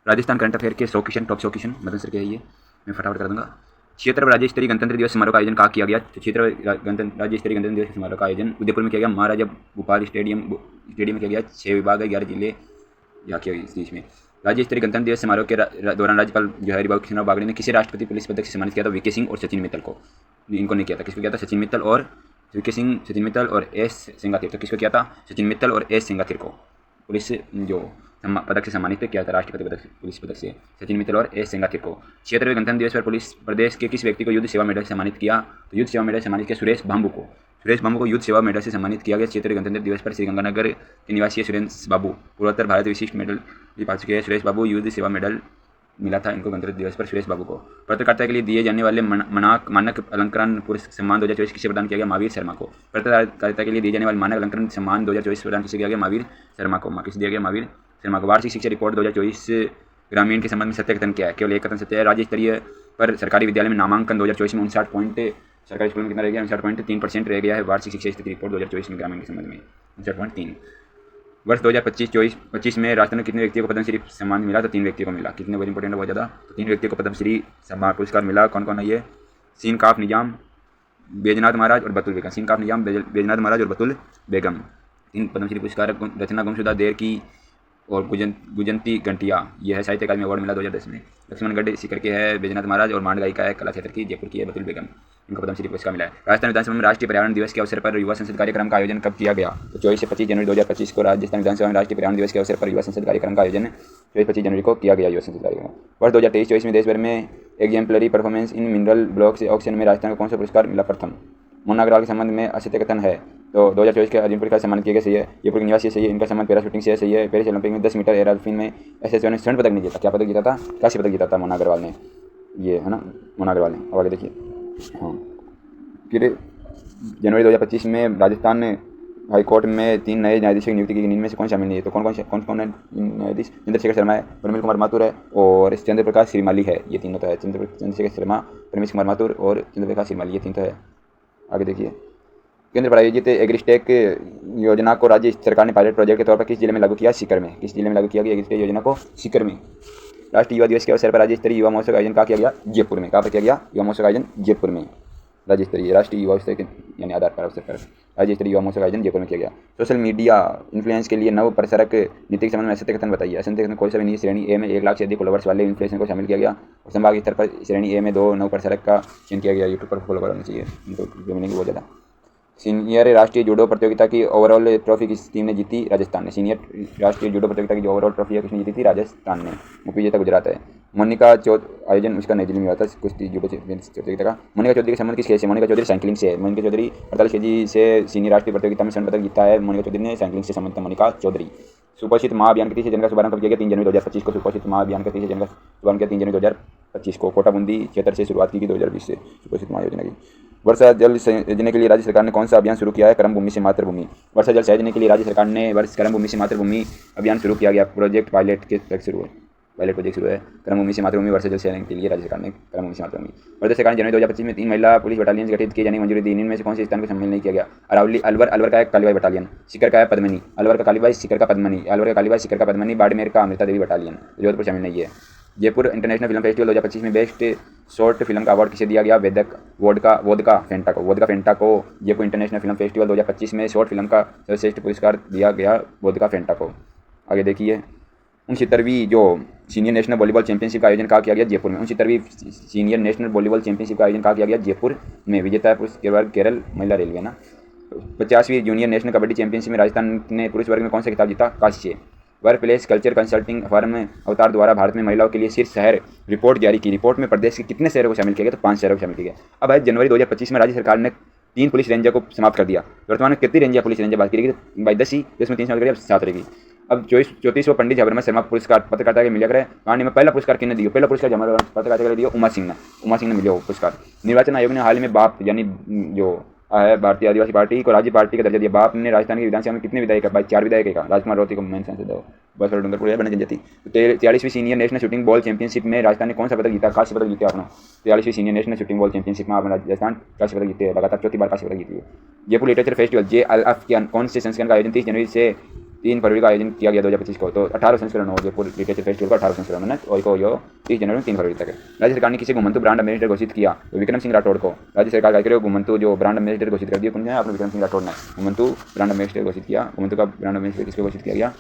Rajasthan current affair के 100 question, top 100 question Madan sir के है ये, मैं फटाफट कर दूंगा। क्षेत्र राज्य स्तरीय गणतंत्र दिवस समारोह का आयोजन कहाँ किया गया? तो क्षेत्र राज्य स्तरीय गणतंत्र दिवस समारोह का आयोजन उदयपुर में किया गया, महाराजा भूपाल स्टेडियम में किया गया। 6 विभाग है, 11 जिले यहाँ किया गया इस देश में। राज्य स्तरीय गणतंत्र दिवस समारोह के दौरान राज्यपाल जो है हरिभाऊ कृष्णराव बागड़े ने किसी राष्ट्रपति पुलिस पदक से सम्मानित किया था? वीके सिंह और सचिन मित्तल को। इनको नहीं किया था, किसको किया था? सचिन मित्तल और वीके सिंह, सचिन मित्तल और एस सिंगाथिर। तो किसको किया था? सचिन मित्तल और एस सिंगाथिर को पुलिस जो पदक से सम्मानित किया था, राष्ट्रपति पदक पुलिस पदक से सचिन मित्तल और एस सिंगाथिर को। क्षेत्रीय गणतंत्र दिवस पर पुलिस प्रदेश के किस व्यक्ति को युद्ध सेवा मेडल से सम्मानित किया? तो युद्ध सेवा मेडल से सम्मानित किया सुरेश बाबू को। सुरेश बाबू को युद्ध सेवा मेडल से सम्मानित किया गया। क्षेत्रीय गणतंत्र दिवस पर श्रीगंगानगर के निवासी सुरेश बाबू पूर्वोत्तर भारत विशिष्ट मेडल भी पा चुके हैं। सुरेश बाबू युद्ध सेवा मेडल मिला था इनको गणतंत्र दिवस पर सुरेश बाबू को। पत्रकारिता के लिए दिए जाने वाले मानक अलंकरण पुरस्कार सम्मान 2024 किसे प्रदान किया गया? महावीर शर्मा को। पत्रकारिता के लिए दिए जाने वाले मानक अलंकरण सम्मान 2024 प्रदान किसे किया गया? महावीर शर्मा को। किसे दिया गया? महावीर शर्मा को। वार्षिक शिक्षा रिपोर्ट 2024 ग्रामीण के संबंध में सत्य कथन क्या है? केवल एक कथन सत्य है। राज्य स्तरीय पर सरकारी विद्यालय में नामांकन 2024 में 59 पॉइंट, सरकारी स्कूल में कितना रह गया? 59.3% रह गया है। वार्षिक शिक्षा स्थिति रिपोर्ट 2024 में ग्रामीण के संबंध में 59.3। वर्ष 2025 में राजस्थान में कितने व्यक्तियों को पद्मश्री सम्मान मिला? तो 3 व्यक्तियों को मिला। कितने बहुत इंपॉर्टेंट है, बहुत ज़्यादा। तो 3 व्यक्तियों को पद्मश्री सम्मान पुरस्कार मिला। कौन कौन है ये? सीन काफ निजाम, बैजनाथ महाराज और बतुल बेगम। सीन काफ निजाम, बैजनाथ महाराज और बतुल बेगम। 3 पद्मश्री पुरस्कार। रचना गुमशुदा देर की और गुजंती घंटिया, यह है साहित्य अकादमी अवार्ड मिला 2010 में। लक्ष्मणगढ़ सीकर के है बैजनाथ महाराज और मांड गायिका है कला क्षेत्र की जयपुर की है बतुल बेगम। इनको पद्मश्री पुरस्कार मिला है। राजस्थान विधानसभा में राष्ट्रीय पर्यावरण दिवस के अवसर पर युवा संसद कार्यक्रम का आयोजन कब किया गया? तो 24 से 25 जनवरी 2025 को राजस्थान विधानसभा में राष्ट्रीय पर्यावरण दिवस के अवसर पर युवा संसद कार्यक्रम का आयोजन 24-25 जनवरी को किया गया। युवा संसद कार्यक्रम वर्ष 2023-24 में देश भर में exemplary performance in mineral blocks auction में राजस्थान को कौन सा पुरस्कार मिला? प्रथम। मोना अग्रवाल के संबंध में असत्य कथन है, तो 2024 के अर्जुन पुरस्कार सम्मानित किए गए। सही है। जयपुर के निवासी सही है। इनका सम्मान पैरा शूटिंग से सही है। पेरिस ओलंपिक में 10 मीटर एयर राइफल में एसएसओ ने स्वर्ण पदक नहीं जीता। क्या पदक जीता था? कांस्य पदक जीता था मोना अग्रवाल ने, ये है ना, मोना अग्रवाल ने। अब आगे देखिए। हाँ, फिर जनवरी 2025 में राजस्थान हाई कोर्ट में 3 नए न्यायाधीशों की नियुक्ति की। इनमें से कौन शामिल नहीं है? तो कौन है न्यायाधीश? चंद्रशेखर शर्मा है, प्रमिल कुमार माथुर है और चंद्र प्रकाश श्रीमाली है। ये तीनों तो है। चंद्रशेखर शर्मा, प्रमिल कुमार माथुर और चंद्र प्रकाश श्रीमाली, ये 3 तो है। आगे देखिए। केंद्र प्रायोजित एग्रीस्टेक योजना को राज्य सरकार ने पायलट प्रोजेक्ट के तौर पर किस जिले में लागू किया? सीकर में। किस जिले में लागू किया गया एग्रीस्टेक योजना को? सीकर में। राष्ट्रीय युवा दिवस के अवसर पर राज्य स्तरीय युवा महोत्सव का आयोजन कहाँ किया गया? जयपुर में। कहाँ पर किया गया? युवा महोत्सव का आयोजन जयपुर में। राज्य स्तरीय राष्ट्रीय युवा उत्सव के यानी आधार पर अवसर पर राज्य स्तरीय युवा महोत्सव का आयोजन जयपुर में किया गया। सोशल मीडिया इन्फ्लुएंस के लिए नव प्रसारक नीति के संबंध में असत्य कथन बताइए। असत्य कथन कोई सा भी नहीं। श्रेणी ए में 1 लाख से अधिक फॉलोवर्स वाले इन्फ्लुएंसर को शामिल किया गया और संभाग स्तर पर श्रेणी ए में 2 नव प्रसारक का चयन किया गया। यूट्यूब पर फॉलो करना चाहिए इनको, जो मिलेंगे बहुत ज़्यादा। सीनियर राष्ट्रीय जूडो प्रतियोगिता की ओवरऑल ट्रॉफी किस टीम ने जीती? राजस्थान ने। सीनियर राष्ट्रीय जूडो प्रतियोगिता की जो ओवरऑल ट्रॉफी है किसने जीती थी? राजस्थान ने। मुख्य विजेता गुजरात है। मोनिका आयोजन उसका नई दिल्ली में हुआ था, कुश्ती जूडो प्रतियोगिता का। मोनिका चौधरी के संबंध किस खेल से? मोनिका चौधरी साइकिलिंग से है। मोनिका चौधरी 48 kg से सीनियर राष्ट्रीय प्रतियोगिता में स्वर्ण पदक जीता है। मोनिका चौधरी ने साइकिलिंग से संबंधित मोनिका चौधरी। सुपोषित माह अभियान के 30 जनवरी का शुभारंभ कब किया गया? 3 जनवरी 2025 को। सुपोषित माह अभियान का 30 जनवरी का शुभारंभ किया 3 जनवरी 2025 को। कोटा बूंदी क्षेत्र से शुरुआत की गई 2020 से सुपोषित माह योजना की। वर्षा जल सृजन के लिए राज्य सरकार ने कौन सा अभियान शुरू किया है? कर्म भूमि से मातृभूमि। वर्षा जल सृजन के लिए राज्य सरकार ने कर्म भूमि से मातृभूमि अभियान शुरू किया गया। प्रोजेक्ट पायलट के तक शुरू है। पायलट प्रोजेक्ट शुरू है। कर्म भूमि से मातृभूमि वर्षा जल सृजन के लिए राज्य सरकार ने कर्म भूमि से मातृभूमि। राज्य सरकार ने जनवरी 2025 में 3 महिला पुलिस बटालियन गठित किए जाने की मंजूरी दी। इनमें से कौन से स्थान को शामिल नहीं किया गया? अरावली अलवर का है कालीबाई बटालियन। सीकर का है पद्मनी। अलवर का कालीबाई, सीकर का पद्मनी। अलवर का कालीबाई, सीकर का पद्मनी। बाड़मेर का अमृता देवी बटालियन। जोधपुर शामिल नहीं है। जयपुर इंटरनेशनल फिल्म फेस्टिवल 2025 में बेस्ट शॉर्ट फिल्म का अवार्ड किसे दिया गया? वोदका फेंटा को जयपुर इंटरनेशनल फिल्म फेस्टिवल 2025 में शॉर्ट फिल्म का सर्वश्रेष्ठ पुरस्कार दिया गया वोदका फेंटा को। आगे देखिए। 69वीं जो सीनियर नेशनल वॉलीबॉल चैंपियनशिप का आयोजन कहाँ किया गया? जयपुर में। 69वीं सीनियर नेशनल वॉलीबॉल चैंपियनशिप का आयोजन कहाँ किया गया? जयपुर में। विजेता पुरुष केरल महिला रेलवे ना। 50वीं जूनियर नेशनल कबड्डी चैंपियनशिप में राजस्थान ने पुरुष वर्ग में कौन सा खिताब जीता? कांस्य। Work place culture consulting firm अवतार द्वारा भारत में महिलाओं के लिए शीर्ष शहर रिपोर्ट जारी की। रिपोर्ट में प्रदेश के कितने शहरों को शामिल किया गया? तो 5 शहरों को शामिल किया गया। अब है जनवरी 2025 में राज्य सरकार ने 3 पुलिस रेंजर को समाप्त कर दिया। वर्तमान में कितनी रेंजर पुलिस रेंजर बात की गई? भाई 10 ही, जिसमें 3 समाप्त करिए, अब 7 रहेगी। अब 34वां पंडित झबरमा शर्मा पुरस्कार पत्रकारिता के मिला करे कहानी में पहला पुरस्कार किसने दिया? पहला पुरस्कार झबरमा पत्रकारिता के लिए दिया उमा सिंह ने मिला पुरस्कार। निर्वाचन आयोग ने हाल में बाप यानी जो है भारतीय आदिवासी पार्टी को राज्य पार्टी का दर्जा दिया। बाप ने राजस्थान की विधानसभा में कितने विधायक? भाई 4 विधायक है। राजकुमार रोहती को मेन सांसद है, बस और डूंगरपुर बने जनजाति। 43वीं senior national shooting ball championship में राजस्थान ने कौन सा पदक जीता? कांस्य पदक जीते अपना। 43वीं senior national shooting ball championship में राजस्थान कांस्य पदक जीते, लगातार 4थी बार कांस्य पदक जीती है। जयपुर लिटरेचर फेस्टिवल JLF के कौन से संस्करण का आयोजन 30 जनवरी से 3 फरवरी का आयोजन किया गया 2025 को। तो 18 संस्करण हो जयपुर लिटरेचर फेस्टिवल का 18 संस्करण है और को यो 30 जनवरी में 3 फरवरी तक है। राज्य सरकार ने किसी घुमंतु ब्रांड एम्बेसडर घोषित किया तो विक्रम सिंह राठौड़ को। राज्य सरकार क्या करे घुमंतु जो ब्रांड एम्बेसडर घोषित कर दिया कौन है आपने विक्रम सिंह राठौड़ ने घुमंतु ब्रांड एम्बेसडर घोषित किया। घुमंतु का ब्रांड एम्बेसडर किसको घोषित किया गया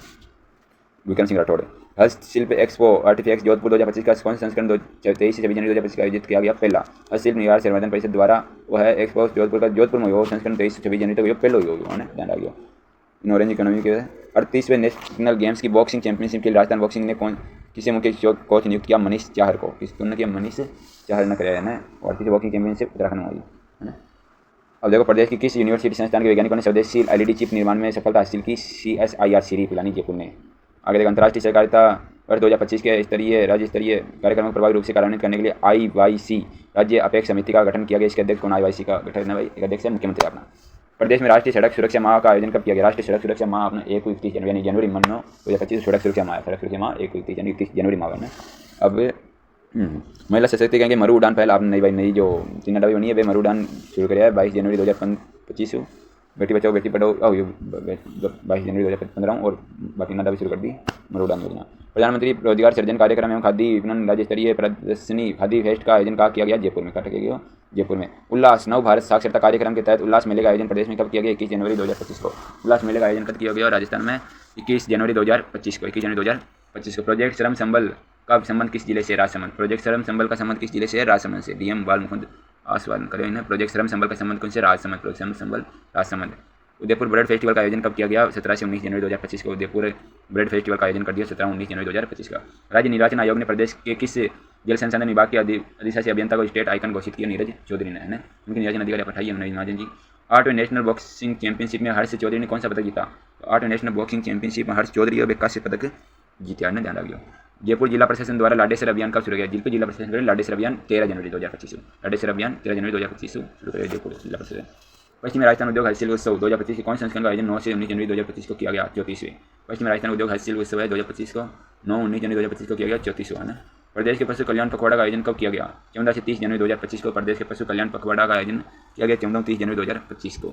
विक्रम सिंह राठौड़। हस्तशिल्प एक्सपो आर्टिफैक्ट्स जोधपुर 2025 का कौन सा संस्करण 23 से 26 जनवरी 2025 का आयोजित किया गया पहला। हस्तशिल्प निवार संवर्धन परिषद द्वारा वो है एक्सपो जोधपुर का जोधपुर में हो संस्करण 23 से 26 जनवरी तक पहले ही होगी ध्यान रखियो। इन ऑरेंज इकोनॉमी के 38वें नेशनल गेम्स की बॉक्सिंग चैंपियनशिप के लिए राजस्थान बॉक्सिंग ने किसे मुख्य कोच नियुक्त किया मनीष चाहर को। किसने किया मनीष चाहर ने कराया है ना। 38 बॉक्सिंग चैंपियनशिप उत्तराखंड में हुई है ना। अब देखो प्रदेश की किस यूनिवर्सिटी संस्थान के वैज्ञानिकों ने स्वदेशी एलईडी चिप निर्माण में सफलता हासिल की। CSIR सीरी पिलानी जयपुर ने। आगे देखो अंतर्राष्ट्रीय सहकारिता वर्ष 2025 के स्तरीय राज्य स्तरीय कार्यक्रम को प्रभावी रूप से कार्यान्वित करने के लिए IYC राज्य अपेक्ष समिति का गठन किया गया। इसके अध्यक्ष कौन IYC का गठन है भाई अध्यक्ष है मुख्यमंत्री अपना। प्रदेश में राष्ट्रीय सड़क सुरक्षा माह का आयोजन कब किया गया। राष्ट्रीय सड़क सुरक्षा माह अपना 1-31 जनवरी यानी जनवरी महीनों 2025 सड़क सुरक्षा माह 1-31 जनवरी माह है। अब महिला सशक्तिकरण के मरु उड़ान पहल आपने नई जो 3 डबी बनी है वे मरु उड़ान शुरू किया है 22 जनवरी 2025। बेटी बचाओ बेटी पढ़ाओ 22 जनवरी 2015 और बाकी नडा भी शुरू कर दी मरु उड़ान योजना। प्रधानमंत्री रोजगार सृजन कार्यक्रम एवं खादी विपणन राज्य स्तरीय प्रदर्शनी खादी फेस्ट का आयोजन कहाँ किया गया जयपुर में। गया जयपुर में। उल्लास नव भारत साक्षरता कार्यक्रम के तहत उल्लास मेले का आयोजन प्रदेश में कब किया गया 21 जनवरी 2025 को। उल्लास मेले का आयोजन कब किया गया राजस्थान में 21 जनवरी 2025 को। 21 जनवरी 2025 को। प्रोजेक्ट श्रम संबल का संबंध किस जिले से राजसमंद। प्रोजेक्ट श्रम संबल का संबंध किस जिले से राजसमंद से। DM बाल मुकुंद आसवाल करें ना। प्रोजेक्ट श्रम संबल का संबंध कौन से राजसमंद। प्रोजेक्ट श्रम संबल राजसमंद। उदयपुर ब्रेड फेस्टिवल का आयोजन कब किया गया 17 से 19 जनवरी 2025 को। उदयपुर ब्रेड फेस्टिवल का आयोजन कर दिया 17-19 जनवरी 2025 का। राज्य निर्वाचन आयोग ने प्रदेश के किस जल संसाधन विभाग के अधिशासी अभियंता को स्टेट आइकन घोषित किया नीरज चौधरी ने है ना। उनकी निर्वाचन अधिकारी पठाई है Mahajan ji. 8वें national boxing championship में हर्ष चौधरी ने कौन सा पदक जीता। 8वें नेशनल बॉक्सिंग चैंपियनशिप में हर्ष चौधरी और 81 पदक जीते ने ध्यान रखियो। जयपुर जिला प्रशासन द्वारा लाडेसर अभियान कब शुरू किया। जयपुर जिला प्रशासन द्वारा लाडेसर अभियान 13 जनवरी 2025 लाडेसर अभियान 13 जनवरी 2025 शुरू किया जयपुर जिला प्रशासन। पश्चिमी राजस्थान उद्योग हस्तशिल्प उत्सव 2025 के कौन संस्करण का आयोजन 9 से 19 जनवरी 2025 को किया गया 34वें। पश्चिमी राजस्थान उद्योग हस्तशिल्प उत्सव है 2025 को 9-19 जनवरी 2025 को किया गया 34वां है ना। प्रदेश के पशु कल्याण पखवाड़ा का आयोजन कब किया गया 14 से 30 जनवरी 2025 को। प्रदेश के पशु कल्याण पखवाड़ा का आयोजन किया गया 14-30 जनवरी 2025 को।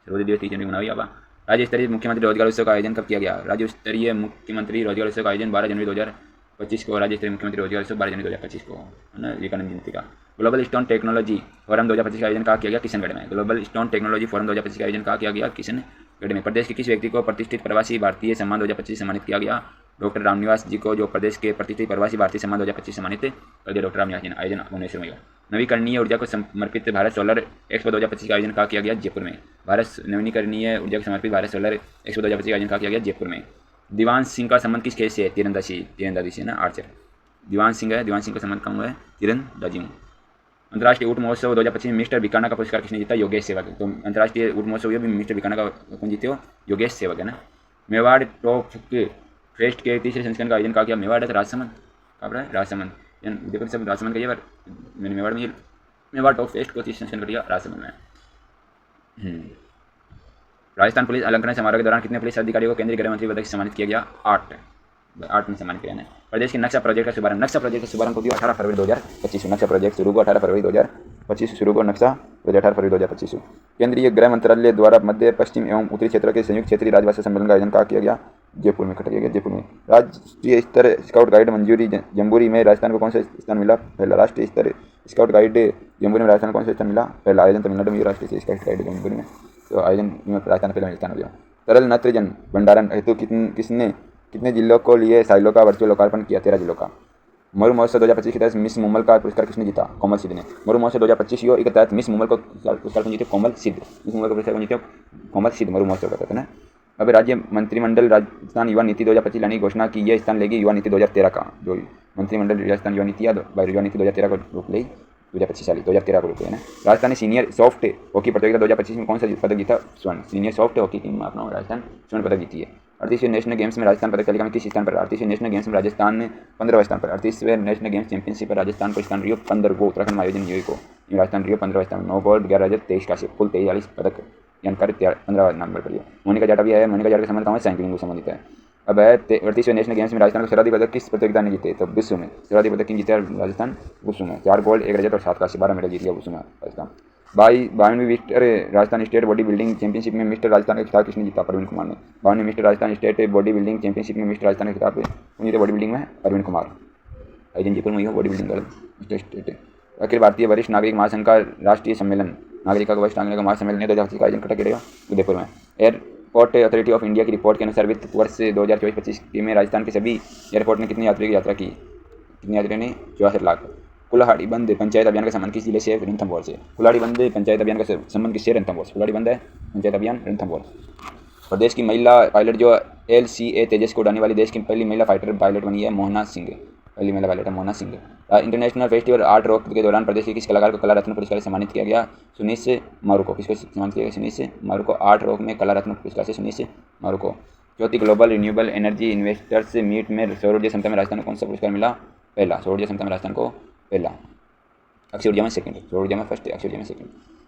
सर्वोदय दिवस 30 जनवरी मनाया गया। राज्य स्तरीय मुख्यमंत्री रोजगार उत्सव का आयोजन कब किया गया। राज्य स्तरीय मुख्यमंत्री रोजगार उत्सव का आयोजन 12 जनवरी 2025 को। राज्य स्तरीय मुख्यमंत्री रोजगार उत्सव 12 जनवरी 2025 को है ना। विवेकानंद जयंती का। ग्लोबल स्टोन टेक्नोलॉजी फोरम 2025 का आयोजन कहाँ किया गया किशनगढ़ में। ग्लोबल स्टोन टेक्नोलॉजी फोरम 2025 का आयोजन कहाँ किया गया किशनगढ़ में। प्रदेश के किस व्यक्ति को प्रतिष्ठित प्रवासी भारतीय सम्मान 2025 सम्मानित किया गया। डॉक्टर रामनिवास जी को जो प्रदेश के प्रतिष्ठित प्रवासी भारतीय सम्मान 2025 सम्मानित कर दिया डॉक्टर रामनिवास जी ने। आयोजन भुवनेश्वर में। नवीकरणीय ऊर्जा को समर्पित भारत सोलर एक्सपो 2025 का आयोजन कहाँ किया गया जयपुर में। भारत नवीकरणीय ऊर्जा को समर्पित भारत सोलर एक्सपो 2025 का आयोजन कहाँ किया गया जयपुर में। दीवान सिंह का संबंध किस खेल से है तीरंदाजी से ना आर्चर। दीवान सिंह है दीवान सिंह का संबंध कम हुआ है तीरंदाजी में। अंतर्राष्ट्रीय ऊँट महोत्सव 2025 में मिस्टर बिकाना का पुरस्कार किसने जीता योगेश सेवक। तो अंतर्राष्ट्रीय ऊँट महोत्सव भी मिस्टर बिकाना का कौन जीते हो योगेश सेवक है ना। मेवाड़ टॉप फेस्ट के तीसरे संस्करण का आयोजन कहा किया मेवाड़ है राजसमंद कहाँ पर है राजसमंद देखो सब राजसमंद का ये बार मैंने मेवाड़ में मेवाड़ टॉप फेस्ट को तीसरे संस्करण कर दिया राजसमंद में। राजस्थान पुलिस अलंकरण समारोह के दौरान कितने पुलिस अधिकारियों को केंद्रीय गृह मंत्री पद से सम्मानित किया गया 8 में सम्मानित किया है। प्रदेश के नक्शा प्रोजेक्ट का शुभारंभ को दिया 18 फरवरी 2025। नक्शा प्रोजेक्ट शुरू को 18 फरवरी 2025 शुरू को नक्शा प्रोजेक्ट 18 फरवरी 2025। केंद्रीय गृह मंत्रालय द्वारा मध्य पश्चिम एवं उत्तरी क्षेत्र के संयुक्त क्षेत्रीय राजभाषा सम्मेलन का आयोजन कहाँ किया गया जयपुर में किया गया जयपुर में। राष्ट्रीय स्तर स्काउट गाइड मंजूरी जम्बूरी में राजस्थान को कौन सा स्थान मिला पहला। राष्ट्रीय स्तर स्काउट गाइड जम्बूरी में राजस्थान को कौन सा स्थान मिला पहला। आयोजन तमिलनाडु में राष्ट्रीय स्काउट गाइड जम्बूरी में तो आयोजन राजस्थान पहला स्थान हो गया। तरल नत्रजन भंडारण हेतु कितने जिलों को लिए साइलो का वर्चुअल लोकार्पण किया 13 जिलों का। मरु महोत्सव 2025 के तहत मिस मुमल का पुरस्कार किसने जीता कोमल सिद्ध ने। मरु महोत्सव 2025 के तहत मिस मुमल को पुरस्कार जीते कोमल सिद्ध। मिस मुमल का पुरस्कार जीते कोमल सिद्ध मरु महोत्सव का तहत ना। अब राज्य मंत्रिमंडल राजस्थान युवा नीति 2025 लाने की घोषणा की यह स्थान लेगी युवा नीति 2013 का। जो मंत्रिमंडल राजस्थान युवा नीति युवा नीति 2013 को रूप ले 2013 को रूप है ना। राजस्थान सीनियर सॉफ्ट हॉकी प्रतियोगिता 2025 में कौन सा पदक जीता स्वर्ण। सीनियर सॉफ्ट हॉकी टीम में अपना राजस्थान स्वर्ण पदक जीती है। 38वें नेशनल गेम्स में राजस्थान पदक तालिका में किस स्थान पर। 38वें नेशनल गेम्स में राजस्थान ने 15वें स्थान पर। 38वें नेशनल गेम्स चैंपियनशिप पर राजस्थान को स्थान रियो 15 को उत्तराखंड में आयोजन हुई को राजस्थान रियो 15वें स्थान 9 गोल्ड 11 रजत 23 कांस्य कुल 43 पदक जानकारी 15 नंबर पर। मोनिका जाट भी है। मोनिका जाट का संबंध कहाँ साइकिलिंग से संबंधित है। अब है 38वें नेशनल गेम्स में राजस्थान को सर्वाधिक पदक किस प्रतियोगिता ने जीते तो विश्व में सर्वाधिक पदक किन जीते राजस्थान विश्व में 4 गोल्ड 1 रजत और 7 कांस्य 12 मेडल जीत गया विश्व में राजस्थान। 52वीं Mister Rajasthan state body building championship में मिस्टर राजस्थान का खिताब किसने जीता? प्रवीण कुमार ने। 52वीं Mister Rajasthan state body building championship में मिस्टर राजस्थान का खिताब कौन जीते बॉडी बिल्डिंग में? प्रवीण कुमार। आयोजन जयपुर में हुआ बॉडी बिल्डिंग का स्टेट। अखिल भारतीय वरिष्ठ नागरिक महासंघ का राष्ट्रीय सम्मेलन नागरिक वरिष्ठ नागरिक का महासम्मेलन 2025 का आयोजन कटा करेगा उदयपुर में। एयरपोर्ट अथॉरिटी ऑफ इंडिया की रिपोर्ट के अनुसार वित्त वर्ष 2024-25 में राजस्थान के सभी एयरपोर्ट ने कितने यात्रियों की यात्रा की? कितने यात्रियों ने? 64 लाख। कुल्हाड़ी बंद पंचायत अभियान का संबंध किस जिले से? रणथंभौर से। कुल्हाड़ी बंद पंचायत अभियान का संबंध किससे? रणथंभौर से। कुल्हाड़ी बंद है पंचायत अभियान रणथंभौर। प्रदेश की महिला पायलट जो LCA तेजस को उड़ाने वाली देश की पहली महिला फाइटर पायलट बनी है मोहना सिंह। पहली महिला पायलट है Mohana Singh. International festival art rock के दौरान प्रदेश के किस कलाकार को कला रत्न पुरस्कार से सम्मानित किया गया? सुनीस मारुको। किसको सम्मानित किया गया? सुनीस मारुको। आर्ट रॉक में कला रत्न पुरस्कार से सुनीस मारुको। चौथी global renewable energy investors meet में सौर ऊर्जा क्षमता में राजस्थान को कौन सा पुरस्कार मिला? पहला। सौर ऊर्जा क्षमता में राजस्थान को पहला। अक्षय ऊर्जा में सेकंड। सौर ऊर्जा में फर्स्ट, अक्षय ऊर्जा में सेकंड।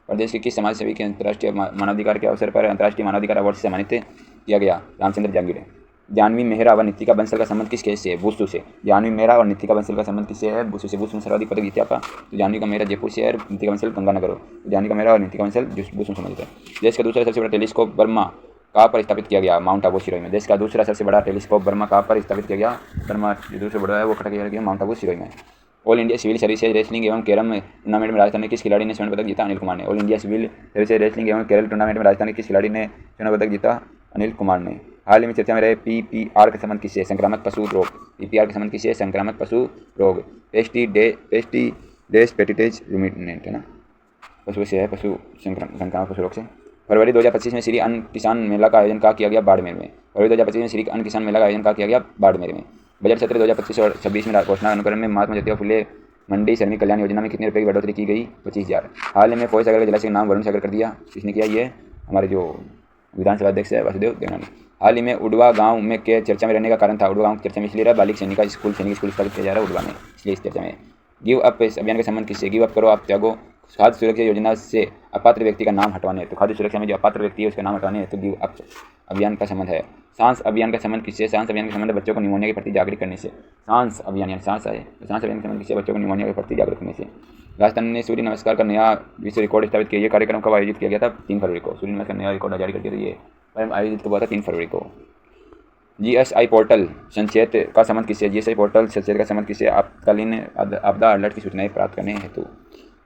प्रदेश के किस समाज सेवी के अंतर्राष्ट्रीय मानवाधिकार के अवसर पर अंतर्राष्ट्रीय मानवाधिकार अवार्ड से सम्मानित किया गया? रामचंद्र जांगीरे। जानवी मेहरा व नीतिका बंसल का संबंध किस केस से है? बुसू से। जानवी मेहरा और नीतिका बंसल का संबंध किससे है? बुसू से। बुसू में सर्वाधिक पदक जीते आपका, तो जानवी का मेहरा जयपुर से है और नीतिका बंसल गंगानगर हो। जानवी का मेहरा और नीतिका बंसल बुसू से है। देश का दूसरा सबसे बड़ा टेलीस्कोप बर्मा कहाँ पर स्थापित किया गया? माउंट आबू सिरोही में। देश का दूसरा सबसे बड़ा टेलीस्कोप बर्मा कहाँ पर स्थापित किया गया? बर्मा जो दूसरा बड़ा है वो खड़ा किया गया माउंट आबू सिरोही में। All India civil services wrestling एवं कैरम टूर्नामेंट में राजस्थान ने किस खिलाड़ी ने स्वर्ण पदक जीता? अनिल कुमार ने। All India civil services wrestling एवं कैरल टूर्नामेंट में राजस्थान के किस खिलाड़ी ने स्वर्ण पदक जीता? अनिल कुमार ने। हाल ही में चर्चा में रहे PPR का संबंध किससे? संक्रामक पशु रोग। PPR का संबंध किससे? संक्रामक पशु रोग। पेस्टिडेज रूमिनेंट है ना, पशु से है, पशु संक्रामक पशु रोग से। फरवरी 2025 में श्री अन्न किसान मेला का आयोजन कहाँ किया गया? बाड़मेर में। फरवरी 2025 में श्री अन्न किसान मेला का आयोजन कहाँ किया गया? बाड़मेर में। बजट सत्र 2025 और 26 में घोषणा अनुकरण में महात्मा ज्योतिबा फुले मंडी श्रमिक कल्याण योजना में कितने रुपए की बढ़ोतरी की गई? 25,000। हाल में फोय सागर के जलाशय का नाम वरुण सागर कर दिया। किसने किया? ये हमारे जो विधानसभा अध्यक्ष है वासुदेव देवनानी। हाल ही में उडवा गांव में के चर्चा में रहने का कारण था? उडवा गांव की चर्चा में इसलिए रहा बालिक सैनिक स्कूल स्थापित किया जा रहा है उडवा में, इसलिए इस चर्चा में। गिव अप अभियान का संबंध किससे? गिव अप करो आप त्यागो। खाद्य सुरक्षा योजना से अपात्र व्यक्ति का नाम हटवाने हेतु, खाद्य सुरक्षा में जो अपात्र व्यक्ति है उसका नाम हटवाने हेतु गिव अप अभियान का संबंध है। सांस अभियान का संबंध किससे? सांस अभियान का संबंध बच्चों को निमोनिया के प्रति जागरूक करने से। सांस अभियान यानी सांस है, सांस अभियान का संबंध किससे? बच्चों को निमोनिया के प्रति जागरूक करने से। राजस्थान ने सूर्य नमस्कार का नया विश्व रिकॉर्ड स्थापित किया। ये कार्यक्रम कब आयोजित किया गया था? 3 फरवरी को। सूर्य नमस्कार नया रिकॉर्ड जारी कर दिया था, ये आयोजित हुआ था 3 फरवरी को। GSI पोर्टल संचेत का संबंध किससे? GSI पोर्टल संचेत का संबंध किससे? आपातकालीन आपदा अलर्ट की सूचनाएं प्राप्त करने हेतु।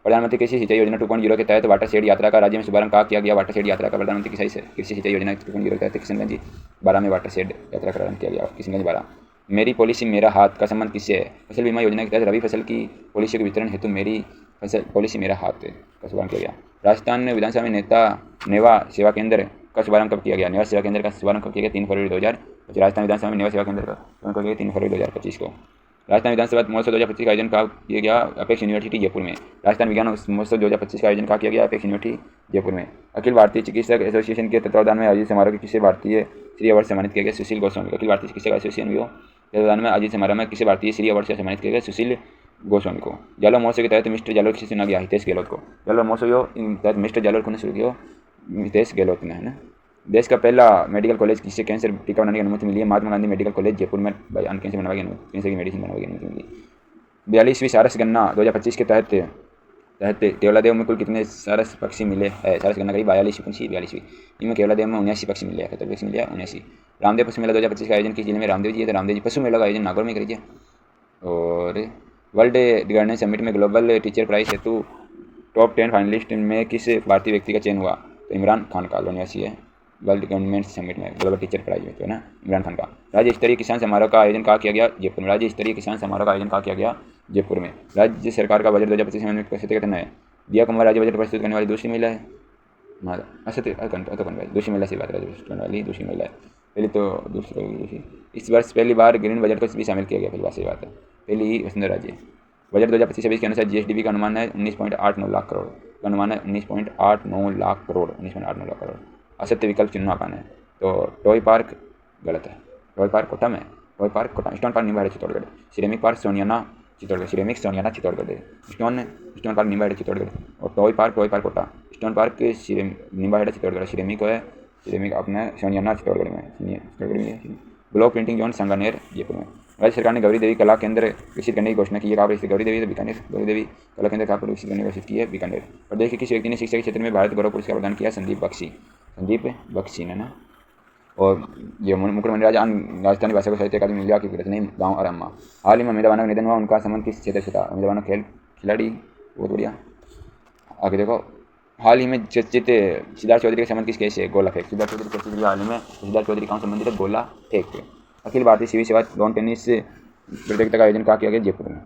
प्रधानमंत्री कृषि सिंचाई योजना 2.0 के तहत वाटरशेड यात्रा का राज्य में शुभारंभ कहाँ किया गया? वाटरशेड यात्रा का प्रधानमंत्री कृषि सिंचाई योजना 2.0 के तहत किशनगंज 12 में वाटरशेड यात्रा का प्रारंभ किया गया। किशनगंज 12। मेरी पॉलिसी मेरा हाथ का संबंध किससे है? फसल बीमा योजना के तहत रबी फसल की पॉलिसी के वितरण हेतु मेरी फसल पॉलिसी मेरा हाथ का शुभारंभ किया गया। राजस्थान विधानसभा में नेवा सेवा केंद्र का शुभारंभ कब किया गया? नेवा सेवा केंद्र का शुभारंभ कब किया गया? 3 फरवरी 2025। राजस्थान विधानसभा में नेवा सेवा केंद्र का शुभारंभ किया गया 3 फरवरी 2025 को। राजस्थान विधानसभा महोत्सव 2025 का आयोजन कहाँ किया गया? अपेक्स यूनिवर्सिटी जयपुर में। राजस्थान विज्ञान महोत्सव 2025 का आयोजन कहाँ किया गया? अपेक्स यूनिवर्सिटी जयपुर में। अखिल भारतीय चिकित्सक एसोसिएशन के तत्वावधान में आयोजित समारोह के किसे भारतीय श्री अवार्ड से सम्मानित किया गया? सुशील गोस्वामी। अखिल भारतीय चिकित्सक एसोसिएशन के तत्वावधान में आयोजित समारोह में किसे भारतीय श्री अवार्ड से सम्मानित किया गया? सुशील गोस्वामी को। जालोर महोत्सव के तहत मिस्टर जालोर किसे चुना गया? हितेश गहलोत को। जालोर महोत्सव के तहत मिस्टर जालोर को शुरू किया हितेश गहलोत ने, है ना। देश का पहला मेडिकल कॉलेज किससे कैंसर टीका बनाने की अनुमति मिली है? महात्मा गांधी मेडिकल कॉलेज जयपुर में कैंसर बनवाने की कैंसर की मेडिसिन बनवाने की अनुमति मिली। 42वीं सारस गणना 2025 के तहत केवलादेव में कुल कितने सारस पक्षी मिले हैं? सारस गणना करी 42वीं। इनमें केवलादेव में 79 पक्षी मिले हैं। 70 पक्षी मिले हैं 79। रामदेव पशु मेला 2025 का आयोजन किस जिले में? रामदेव जी है तो रामदेव जी पशु मेला का आयोजन नागौर में करिए। और वर्ल्ड गवर्नेंस समिट में ग्लोबल टीचर प्राइज हेतु टॉप 10 फाइनलिस्ट में किस भारतीय व्यक्ति का चयन हुआ? तो इमरान खान का लोनियासी है। वर्ल्ड गवर्नमेंट समिट में ग्लोबल टीचर प्राइज में है ना, इमरान खान का। राज्य स्तरीय किसान समारोह का आयोजन कहाँ किया गया? जयपुर में। राज्य स्तरीय किसान समारोह का आयोजन कहाँ किया गया? जयपुर में। राज्य सरकार का बजट 2025 में प्रस्तुत करना है। दिया कुमार राज्य बजट प्रस्तुत करने वाली दूसरी महिला है। दूसरी महिला से बात करने वाली दूसरी महिला है। पहली तो दूसरी। इस वर्ष पहली बार ग्रीन बजट को भी शामिल किया गया। पहली बात सही बात है, पहली ही वसुंधरा राजे। बजट 2025-26 के अनुसार GSDP का अनुमान है 19.89 लाख करोड़ का अनुमान है 19.89 लाख करोड़। असत्य विकल्प चुनना पाना है। तो टॉय पार्क गलत है। टॉय पार्क कोटा में, toy park Kota. Stone park Nimbahera Chittorgarh. Ceramic park Soniyana Chittorgarh. Chittorgarh. Stone park Nimbahera Chittorgarh. और toy park Kota. Stone park Nimbahera Chittorgarh. Ceramic है सिरेमिक अपने सोनियाना चित्तौड़गढ़ में। Block printing zone Sanganer Jaipur में। राज्य सरकार ने गौरी देवी कला केंद्र विकसित करने की घोषणा की है। कहाँ पर स्थित गौरी देवी? तो बीकानेर। गौरी देवी कला केंद्र कहाँ पर विकसित करने की घोषित की है? बीकानेर। प्रदेश के किस व्यक्ति ने शिक्षा के क्षेत्र में भारत गौरव पुरस्कार प्रदान किया? संदीप बख्शी। संदीप बख्शी ने ना। और ये मुकुट मंडराज राजस्थानी भाषा को साहित्य अकादमी मिला की रचना गाँव और अम्मा। हाल ही में अमिताभ का निधन हुआ, उनका संबंध किस क्षेत्र से था? अमिताभ खेल खिलाड़ी, बहुत बढ़िया। आगे देखो, हाल ही में चर्चित सिद्धार्थ चौधरी के संबंध किस केस से? गोला फेंक। सिद्धार्थ चौधरी चर्चित हाल ही में सिद्धार्थ चौधरी कहाँ संबंधित है? गोला फेंक। अखिल भारतीय सिविल सेवा लॉन टेनिस प्रतियोगिता का आयोजन कहाँ किया गया? जयपुर में।